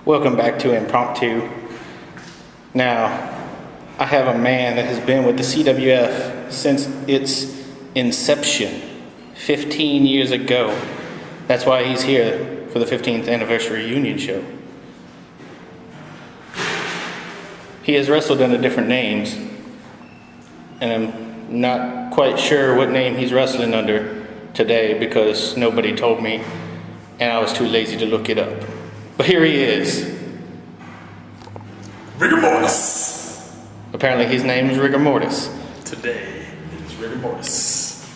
Welcome back to Impromp-Tu. Now, I have a man that has been with the CWF since its inception, 15 years ago. That's why he's here for the 15th anniversary Union show. He has wrestled under different names, and I'm not quite sure what name he's wrestling under today because nobody told me, and I was too lazy to look it up. But here he is. Rigor Mortis. Apparently his name is Rigor Mortis. Today is Rigor Mortis.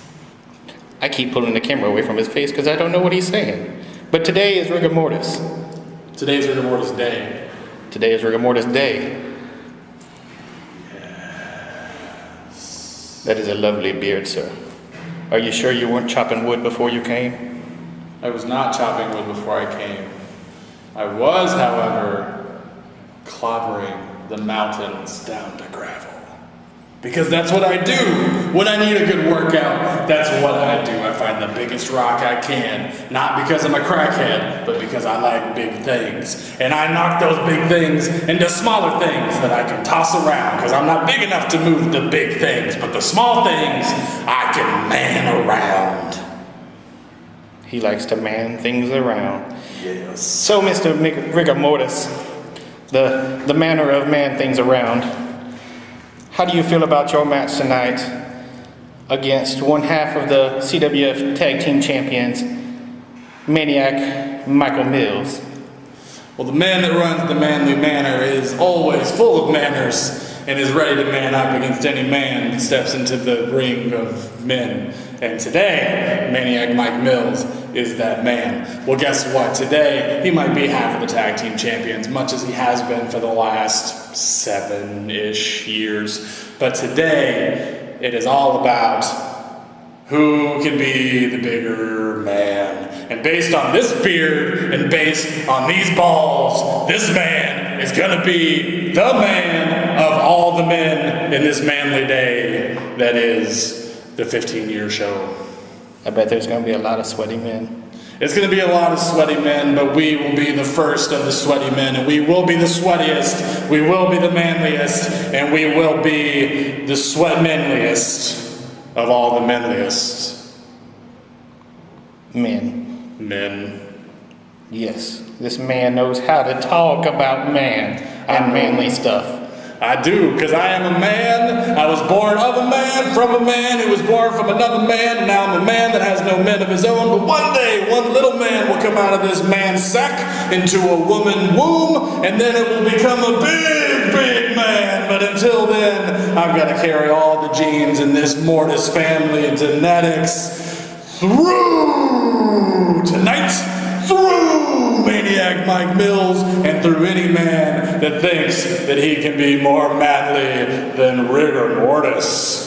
I keep pulling the camera away from his face because I don't know what he's saying. But today is Rigor Mortis. Today is Rigor Mortis Day. Today is Rigor Mortis Day. Yes. That is a lovely beard, sir. Are you sure you weren't chopping wood before you came? I was not chopping wood before I came. I was, however, clobbering the mountains down to gravel. Because that's what I do when I need a good workout. That's what I do. I find the biggest rock I can. Not because I'm a crackhead, but because I like big things. And I knock those big things into smaller things that I can toss around. Because I'm not big enough to move the big things. But the small things, I can man around. He likes to man things around. Yes. So, Mr. Rigor Mortis, the manner of man things around, how do you feel about your match tonight against one half of the CWF Tag Team Champions, Maniac Michael Mills? Well, the man that runs the manly manor is always full of manners and is ready to man up against any man that steps into the ring of men. And today, Maniac Mike Mills is that man. Well, guess what? Today, he might be half of the tag team champions, much as he has been for the last 7-ish years. But today, it is all about who can be the bigger man. And based on this beard and based on these balls, this man is gonna be the man of all the men in this manly day that is the 15-year show. I bet there's going to be a lot of sweaty men. It's going to be a lot of sweaty men, but we will be the first of the sweaty men, and we will be the sweatiest, we will be the manliest, and we will be the sweat-manliest of all the manliest. Men. Yes, this man knows how to talk about man and manly stuff. I do, because I am a man. I was born of a man, from a man who was born from another man, and now I'm a man that has no men of his own. But one day, one little man will come out of this man's sack into a woman womb, and then it will become a big, big man. But until then, I've got to carry all the genes in this Mortis family and genetics through tonight. Through Maniac Mike Mills and through any man that thinks that he can be more manly than Rigor Mortis.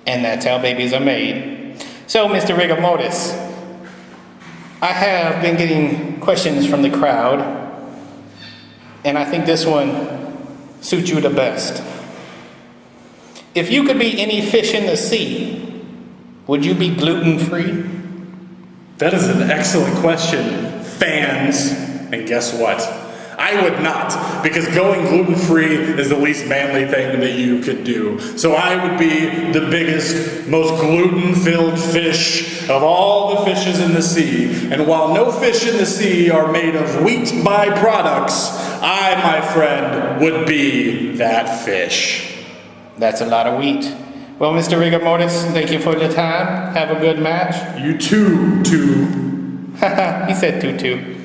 And that's how babies are made. So, Mr. Rigor Mortis, I have been getting questions from the crowd, and I think this one suits you the best. If you could be any fish in the sea, would you be gluten-free? That is an excellent question, fans. And guess what? I would not, because going gluten-free is the least manly thing that you could do. So I would be the biggest, most gluten-filled fish of all the fishes in the sea. And while no fish in the sea are made of wheat byproducts, I, my friend, would be that fish. That's a lot of wheat. Well, Mr. Rigor Mortis, thank you for the time. Have a good match. You too, too. He said too.